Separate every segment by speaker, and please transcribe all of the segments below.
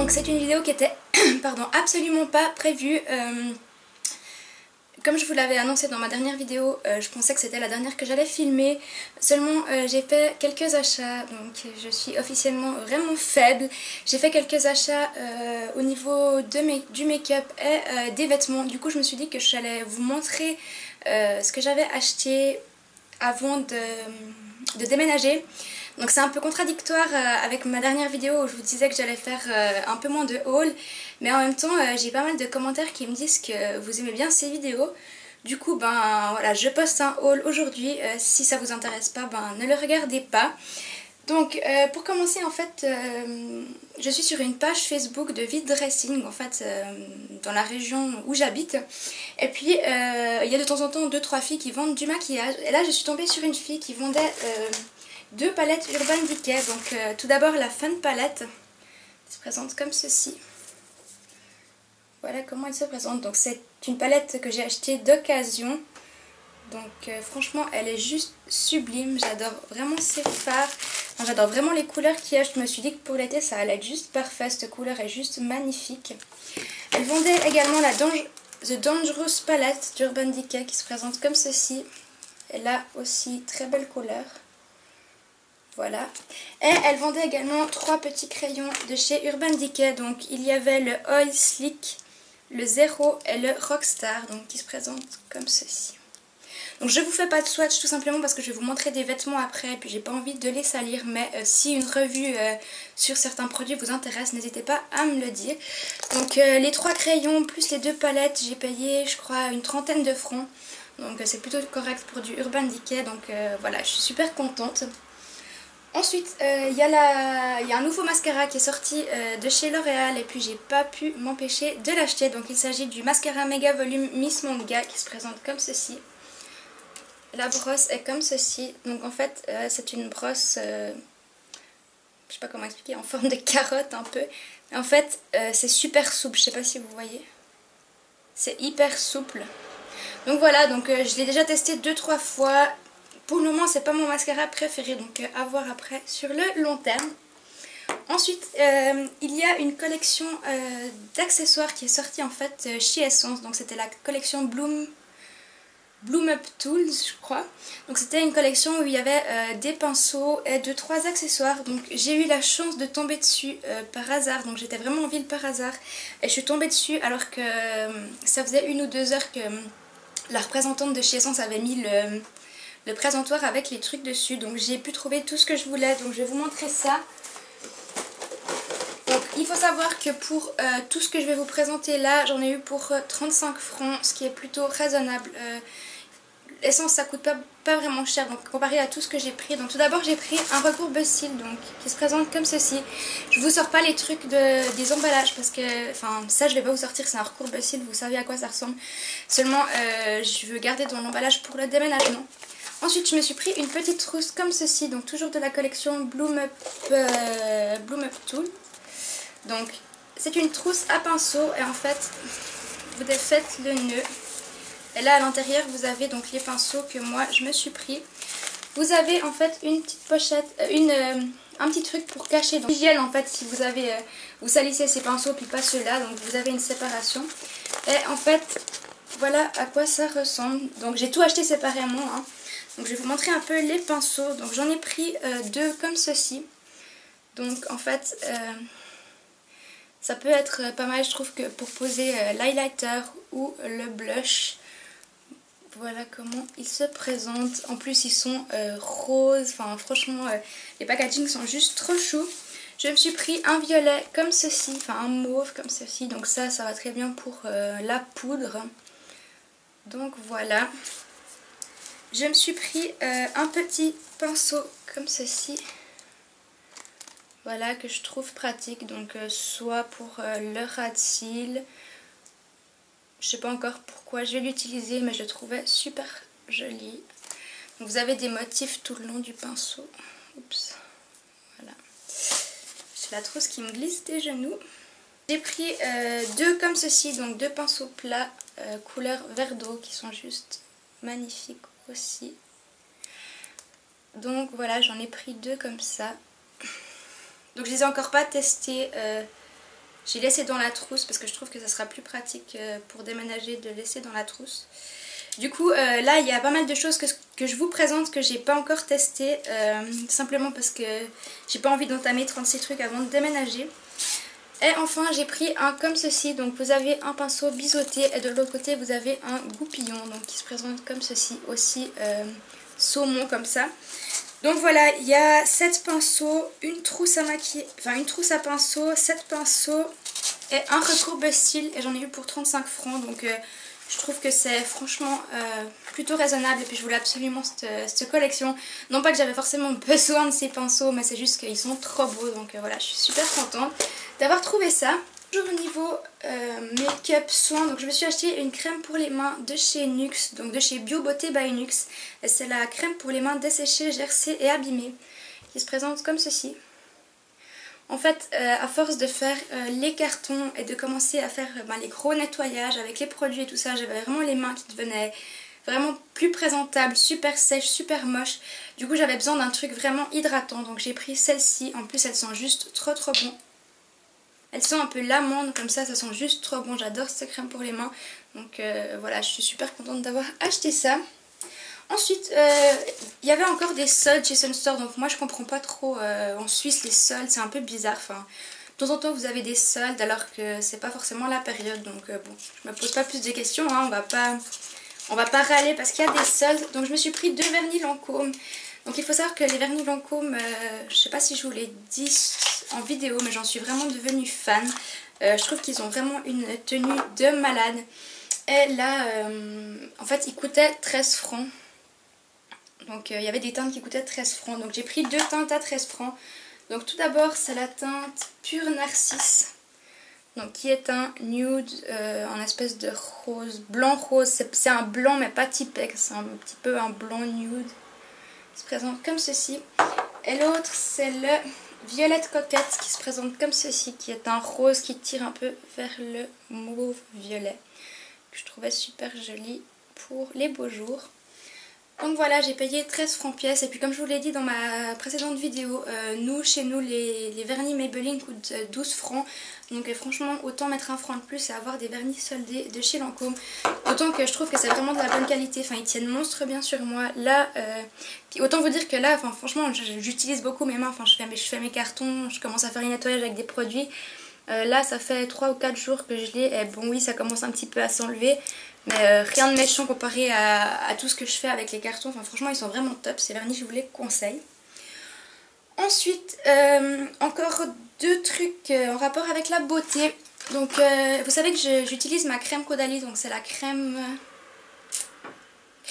Speaker 1: Donc c'est une vidéo qui était pardon, absolument pas prévue. Comme je vous l'avais annoncé dans ma dernière vidéo, je pensais que c'était la dernière que j'allais filmer. Seulement j'ai fait quelques achats, donc je suis officiellement vraiment faible. J'ai fait quelques achats au niveau du make-up et des vêtements. Du coup je me suis dit que j'allais vous montrer ce que j'avais acheté avant de déménager. Donc c'est un peu contradictoire avec ma dernière vidéo où je vous disais que j'allais faire un peu moins de haul. Mais en même temps j'ai pas mal de commentaires qui me disent que vous aimez bien ces vidéos. Du coup ben voilà, je poste un haul aujourd'hui. Si ça vous intéresse pas, ben ne le regardez pas. Donc pour commencer en fait je suis sur une page Facebook de vide dressing en fait dans la région où j'habite. Et puis il y a de temps en temps 2-3 filles qui vendent du maquillage. Et là je suis tombée sur une fille qui vendait deux palettes Urban Decay. Donc tout d'abord la Fun palette qui se présente comme ceci. Voilà comment elle se présente. Donc c'est une palette que j'ai achetée d'occasion. Donc franchement elle est juste sublime, j'adore vraiment ses fards, enfin, j'adore vraiment les couleurs qu'il y a. Je me suis dit que pour l'été ça allait être juste parfait, cette couleur est juste magnifique. Elle vendait également la The Dangerous Palette d'Urban Decay qui se présente comme ceci. Elle a aussi très belle couleur. Voilà. Et elle vendait également 3 petits crayons de chez Urban Decay. Donc il y avait le Oil Slick, le Zero et le Rockstar, donc qui se présentent comme ceci. Donc je vous fais pas de swatch tout simplement parce que je vais vous montrer des vêtements après et puis j'ai pas envie de les salir, mais si une revue sur certains produits vous intéresse, n'hésitez pas à me le dire. Donc les 3 crayons plus les 2 palettes, j'ai payé je crois une trentaine de francs. Donc c'est plutôt correct pour du Urban Decay, donc voilà, je suis super contente. Ensuite, il y a un nouveau mascara qui est sorti de chez L'Oréal et puis j'ai pas pu m'empêcher de l'acheter. Donc il s'agit du mascara Mega Volume Miss Manga qui se présente comme ceci. La brosse est comme ceci. Donc en fait c'est une brosse, je sais pas comment expliquer, en forme de carotte un peu. Mais en fait c'est super souple, je sais pas si vous voyez. C'est hyper souple. Donc voilà, donc je l'ai déjà testé 2-3 fois. Pour le moment c'est pas mon mascara préféré, donc à voir après sur le long terme. Ensuite il y a une collection d'accessoires qui est sortie en fait chez Essence. Donc c'était la collection Bloom Up Tools je crois. Donc c'était une collection où il y avait des pinceaux et 2-3 accessoires. Donc j'ai eu la chance de tomber dessus par hasard. Donc j'étais vraiment en ville par hasard. Et je suis tombée dessus alors que ça faisait 1 ou 2 heures que la représentante de chez Essence avait mis le présentoir avec les trucs dessus. Donc j'ai pu trouver tout ce que je voulais. Donc je vais vous montrer ça. Donc il faut savoir que pour tout ce que je vais vous présenter là, j'en ai eu pour 35 francs, ce qui est plutôt raisonnable. L'essence ça coûte pas vraiment cher, donc comparé à tout ce que j'ai pris. Donc tout d'abord j'ai pris un recourbe-cils donc qui se présente comme ceci. Je vous sors pas les trucs des emballages parce que, enfin ça je vais pas vous sortir, c'est un recourbe-cils, vous savez à quoi ça ressemble. Seulement je veux garder dans l'emballage pour le déménagement. Ensuite je me suis pris une petite trousse comme ceci, donc toujours de la collection Bloom Up Tool. Donc c'est une trousse à pinceau et en fait vous défaites le nœud. Et là à l'intérieur vous avez donc les pinceaux que moi je me suis pris. Vous avez en fait une petite pochette, un petit truc pour cacher. Donc l'hygiène en fait si vous avez, vous salissez ces pinceaux puis pas ceux-là, donc vous avez une séparation. Et en fait voilà à quoi ça ressemble. Donc j'ai tout acheté séparément hein. Donc je vais vous montrer un peu les pinceaux. Donc j'en ai pris 2 comme ceci. Donc en fait ça peut être pas mal je trouve que pour poser l'highlighter ou le blush. Voilà comment ils se présentent. En plus ils sont roses. Enfin franchement les packaging sont juste trop choux. Je me suis pris un violet comme ceci. Enfin un mauve comme ceci. Donc ça va très bien pour la poudre. Donc voilà. Je me suis pris un petit pinceau comme ceci. Voilà que je trouve pratique. Donc soit pour le ras de cils. Je sais pas encore pourquoi je vais l'utiliser mais je le trouvais super joli. Donc vous avez des motifs tout le long du pinceau. Oups. Voilà. J'ai la trousse qui me glisse des genoux. J'ai pris 2 comme ceci, donc 2 pinceaux plats couleur vert d'eau qui sont juste magnifiques aussi. Donc voilà, j'en ai pris 2 comme ça. Donc je les ai encore pas testés j'ai laissé dans la trousse parce que je trouve que ça sera plus pratique pour déménager de laisser dans la trousse. Du coup là il y a pas mal de choses que je vous présente que j'ai pas encore testé, simplement parce que j'ai pas envie d'entamer 36 trucs avant de déménager. Et enfin j'ai pris un comme ceci, donc vous avez un pinceau biseauté et de l'autre côté vous avez un goupillon donc qui se présente comme ceci, aussi saumon comme ça. Donc voilà, il y a 7 pinceaux, une trousse à maquiller, enfin une trousse à pinceaux, 7 pinceaux et un recourbe cils et j'en ai eu pour 35 francs donc je trouve que c'est franchement plutôt raisonnable et puis je voulais absolument cette collection. Non pas que j'avais forcément besoin de ces pinceaux mais c'est juste qu'ils sont trop beaux donc voilà, je suis super contente d'avoir trouvé ça. Toujours au niveau make-up soin, donc je me suis acheté une crème pour les mains de chez NYX, donc de chez Bio Beauté by NYX. Et c'est la crème pour les mains desséchées, gercées et abîmées qui se présente comme ceci. En fait, à force de faire les cartons et de commencer à faire les gros nettoyages avec les produits et tout ça, j'avais vraiment les mains qui devenaient vraiment plus présentables, super sèches, super moches. Du coup, j'avais besoin d'un truc vraiment hydratant, donc j'ai pris celle-ci. En plus, elles sont juste trop bon. Elles sont un peu l'amande comme ça sent juste trop bon. J'adore cette crème pour les mains. Donc voilà, je suis super contente d'avoir acheté ça. Ensuite, il y avait encore des soldes chez Sunstore. Donc moi je comprends pas trop en Suisse les soldes, c'est un peu bizarre. Enfin, de temps en temps vous avez des soldes alors que c'est pas forcément la période. Donc bon, je me pose pas plus de questions, hein. On va pas râler parce qu'il y a des soldes. Donc je me suis pris 2 vernis Lancôme. Donc il faut savoir que les vernis Lancôme, je sais pas si je vous l'ai dit en vidéo, mais j'en suis vraiment devenue fan. Je trouve qu'ils ont vraiment une tenue de malade. Et là, en fait, ils coûtaient 13 francs. Donc il y avait des teintes qui coûtaient 13 francs. Donc j'ai pris 2 teintes à 13 francs. Donc tout d'abord, c'est la teinte Pure Narcisse. Donc qui est un nude en espèce de rose, blanc rose. C'est un blanc mais pas typé, c'est un petit peu un blanc nude. Il se présente comme ceci. Et l'autre c'est le Violette Coquette qui se présente comme ceci, qui est un rose qui tire un peu vers le mauve violet, que je trouvais super joli pour les beaux jours. Donc voilà, j'ai payé 13 francs pièce. Et puis comme je vous l'ai dit dans ma précédente vidéo, chez nous les vernis Maybelline coûtent 12 francs. Donc franchement autant mettre un franc de plus et avoir des vernis soldés de chez Lancôme. Autant que je trouve que c'est vraiment de la bonne qualité, enfin ils tiennent monstre bien sur moi. Là, puis autant vous dire que là, enfin, franchement j'utilise beaucoup mes mains, enfin, je fais mes cartons, je commence à faire un nettoyage avec des produits. Là ça fait 3 ou 4 jours que je l'ai et bon oui ça commence un petit peu à s'enlever. Mais rien de méchant comparé à tout ce que je fais avec les cartons. Enfin franchement ils sont vraiment top, ces vernis je vous les conseille. Ensuite encore 2 trucs en rapport avec la beauté. Donc vous savez que j'utilise ma crème Caudalie, donc c'est la crème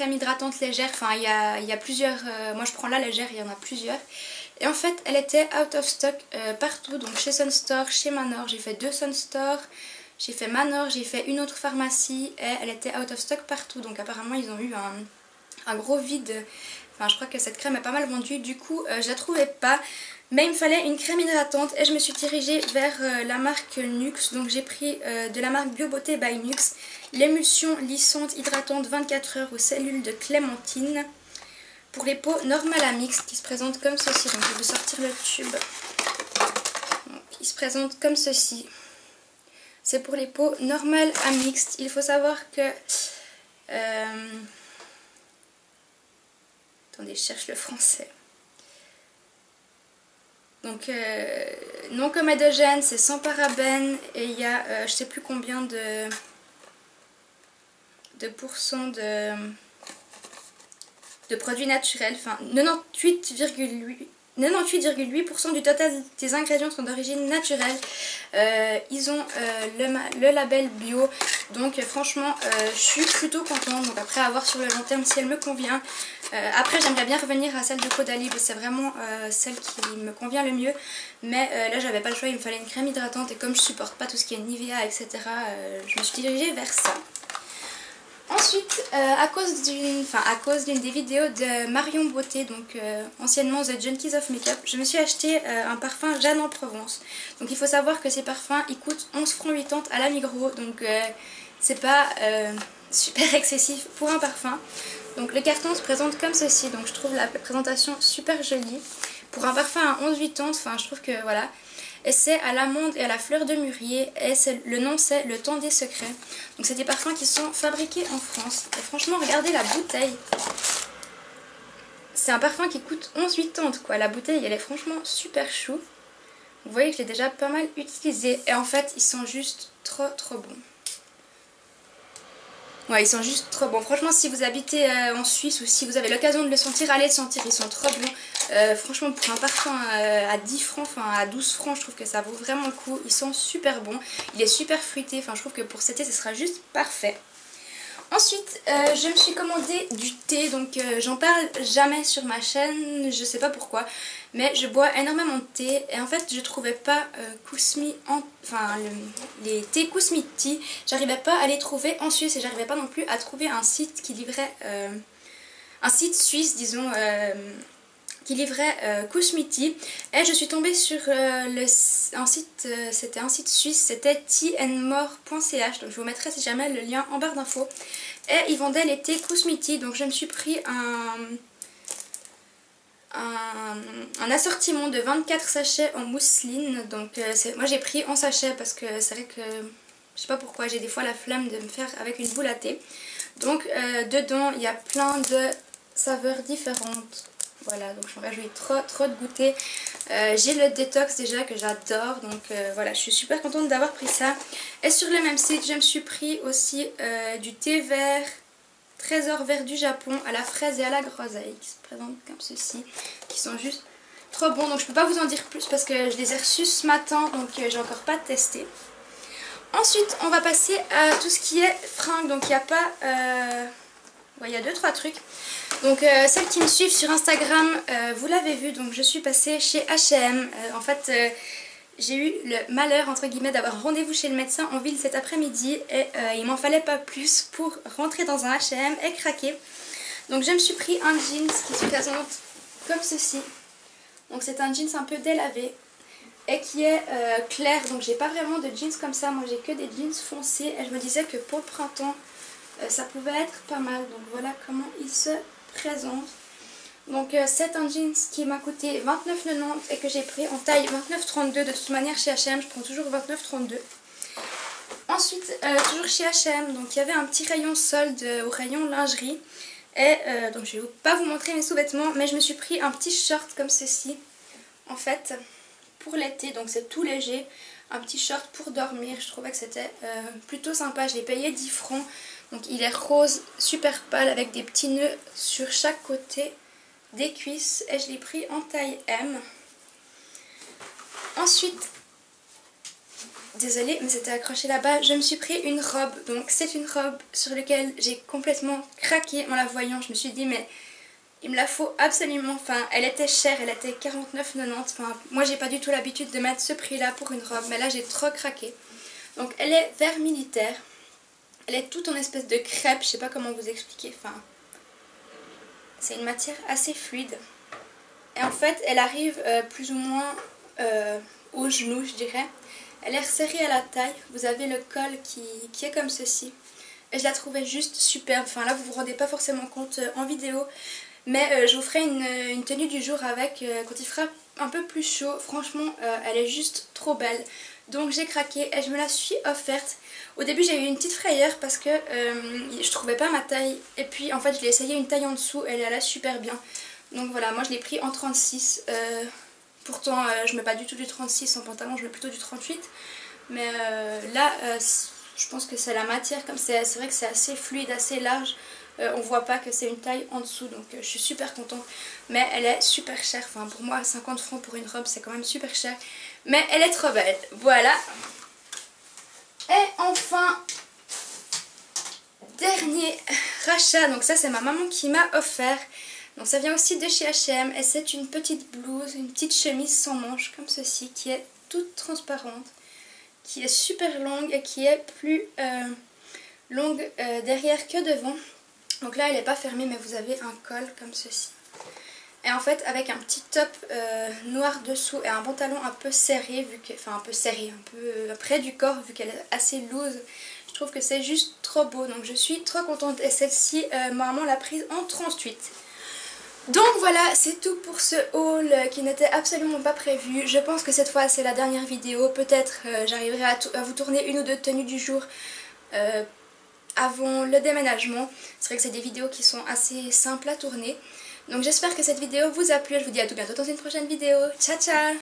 Speaker 1: hydratante légère. Enfin il y a plusieurs, moi je prends la légère, il y en a plusieurs. Et en fait elle était out of stock partout, donc chez Sunstore, chez Manor, j'ai fait 2 Sunstore. J'ai fait Manor, j'ai fait une autre pharmacie et elle était out of stock partout. Donc apparemment ils ont eu un gros vide. Enfin je crois que cette crème est pas mal vendue. Du coup je la trouvais pas. Mais il me fallait une crème hydratante et je me suis dirigée vers la marque NYX. Donc j'ai pris de la marque Bio Beauté by NYX l'émulsion lissante hydratante 24 heures aux cellules de clémentine. Pour les peaux normales à mixte qui se présentent comme ceci. Donc je vais vous sortir le tube. Donc, il se présente comme ceci. C'est pour les peaux normales à mixte. Il faut savoir que... Attendez, je cherche le français. Donc, non comédogène, c'est sans parabènes. Et il y a, je sais plus combien de pourcents de produits naturels. Enfin, 98,8% du total des ingrédients sont d'origine naturelle. Ils ont le label bio. Donc franchement je suis plutôt contente. Donc après à voir sur le long terme si elle me convient. Après j'aimerais bien revenir à celle de Caudalie. C'est vraiment celle qui me convient le mieux. Mais là j'avais pas le choix, il me fallait une crème hydratante. Et comme je supporte pas tout ce qui est Nivea etc. Je me suis dirigée vers ça. Ensuite, à cause d'une des vidéos de Marion Beauté, donc anciennement The Junkies of Makeup, je me suis acheté un parfum Jeanne en Provence. Donc il faut savoir que ces parfums, ils coûtent 11 francs 80 à la Migros, donc c'est pas super excessif pour un parfum. Donc le carton se présente comme ceci, donc je trouve la présentation super jolie. Pour un parfum à 11,80, enfin je trouve que voilà. et c'est à l'amande et à la fleur de mûrier et le nom c'est le temps des secrets. Donc c'est des parfums qui sont fabriqués en France et franchement regardez la bouteille. C'est un parfum qui coûte 11,80 quoi. La bouteille elle est franchement super chou. Vous voyez que je l'ai déjà pas mal utilisé et en fait ils sont juste trop bons. Ouais, ils sont juste trop bons. Franchement, si vous habitez en Suisse ou si vous avez l'occasion de le sentir, allez le sentir. Ils sont trop bons. Franchement, pour un parfum à 10 francs, enfin à 12 francs, je trouve que ça vaut vraiment le coup. Ils sont super bons. Il est super fruité. Enfin, je trouve que pour cet été, ce sera juste parfait. Ensuite, je me suis commandé du thé, donc j'en parle jamais sur ma chaîne, je sais pas pourquoi, mais je bois énormément de thé et en fait je trouvais pas les thés Kusmi Tea, j'arrivais pas à les trouver en Suisse et j'arrivais pas non plus à trouver un site qui livrait, un site suisse disons, qui livrait Kusmi Tea et je suis tombée sur un site, c'était un site suisse, c'était teaandmore.ch, donc je vous mettrai si jamais le lien en barre d'infos. Et ils vendaient les thés Kusmi Tea, donc je me suis pris un assortiment de 24 sachets en mousseline. Donc moi j'ai pris en sachet parce que c'est vrai que je sais pas pourquoi j'ai des fois la flemme de me faire avec une boule à thé. Donc dedans il y a plein de saveurs différentes. Voilà, donc je me réjouis trop de goûter. J'ai le détox déjà que j'adore, donc voilà, je suis super contente d'avoir pris ça. Et sur le même site, je me suis pris aussi du thé vert, trésor vert du Japon, à la fraise et à la groseille, qui se présentent comme ceci, qui sont juste trop bons. Donc je peux pas vous en dire plus parce que je les ai reçus ce matin, donc j'ai encore pas testé. Ensuite, on va passer à tout ce qui est fringues, donc il n'y a pas... ouais, il y a 2-3 trucs. Donc celles qui me suivent sur Instagram, vous l'avez vu, donc je suis passée chez H&M. En fait, j'ai eu le malheur entre guillemets d'avoir rendez-vous chez le médecin en ville cet après-midi et il m'en fallait pas plus pour rentrer dans un H&M et craquer. Donc je me suis pris un jeans qui se présente comme ceci. Donc c'est un jeans un peu délavé et qui est clair, donc j'ai pas vraiment de jeans comme ça, moi j'ai que des jeans foncés et je me disais que pour le printemps ça pouvait être pas mal. Donc voilà comment il se présente. Donc c'est un jeans qui m'a coûté 29,90 et que j'ai pris en taille 29,32. De toute manière chez H&M je prends toujours 29,32. Ensuite toujours chez H&M, donc il y avait un petit rayon solde au rayon lingerie. Et donc je vais pas vous montrer mes sous-vêtements, mais je me suis pris un petit short comme ceci. En fait pour l'été, donc c'est tout léger. Un petit short pour dormir, je trouvais que c'était plutôt sympa. Je l'ai payé 10 francs. Donc il est rose, super pâle avec des petits nœuds sur chaque côté des cuisses et je l'ai pris en taille M. Ensuite, désolée mais c'était accroché là-bas, je me suis pris une robe. Donc c'est une robe sur laquelle j'ai complètement craqué en la voyant. Je me suis dit mais il me la faut absolument. Enfin elle était chère, elle était 49,90. Enfin moi j'ai pas du tout l'habitude de mettre ce prix là pour une robe, mais là j'ai trop craqué. Donc elle est vert militaire. Elle est toute en espèce de crêpe, je sais pas comment vous expliquer, enfin c'est une matière assez fluide. Et en fait elle arrive plus ou moins au genou je dirais. Elle est resserrée à la taille, vous avez le col qui est comme ceci. Et je la trouvais juste superbe, enfin là vous vous rendez pas forcément compte en vidéo. Mais je vous ferai une tenue du jour avec quand il fera un peu plus chaud. Franchement elle est juste trop belle. Donc j'ai craqué et je me la suis offerte. Au début j'ai eu une petite frayeur parce que je trouvais pas ma taille. Et puis en fait je l'ai essayé une taille en dessous, elle allait super bien. Donc voilà, moi je l'ai pris en 36. Pourtant je mets pas du tout du 36 en pantalon, je mets plutôt du 38. Mais là je pense que c'est la matière, comme c'est vrai que c'est assez fluide, assez large. On voit pas que c'est une taille en dessous, donc je suis super contente. Mais elle est super chère, enfin pour moi 50 francs pour une robe c'est quand même super cher. Mais elle est trop belle, voilà. Et enfin, dernier rachat, donc ça c'est ma maman qui m'a offert. Donc ça vient aussi de chez H&M et c'est une petite blouse, une petite chemise sans manches comme ceci qui est toute transparente, qui est super longue et qui est plus longue derrière que devant. Donc là elle n'est pas fermée mais vous avez un col comme ceci. Et en fait avec un petit top noir dessous et un pantalon un peu serré, enfin un peu serré, un peu près du corps vu qu'elle est assez loose. Je trouve que c'est juste trop beau, donc je suis trop contente. Et celle-ci, ma maman l'a prise en 38. Donc voilà, c'est tout pour ce haul qui n'était absolument pas prévu. Je pense que cette fois c'est la dernière vidéo. Peut-être j'arriverai à vous tourner une ou deux tenues du jour avant le déménagement. C'est vrai que c'est des vidéos qui sont assez simples à tourner. Donc j'espère que cette vidéo vous a plu. Je vous dis à tout bientôt dans une prochaine vidéo. Ciao ciao!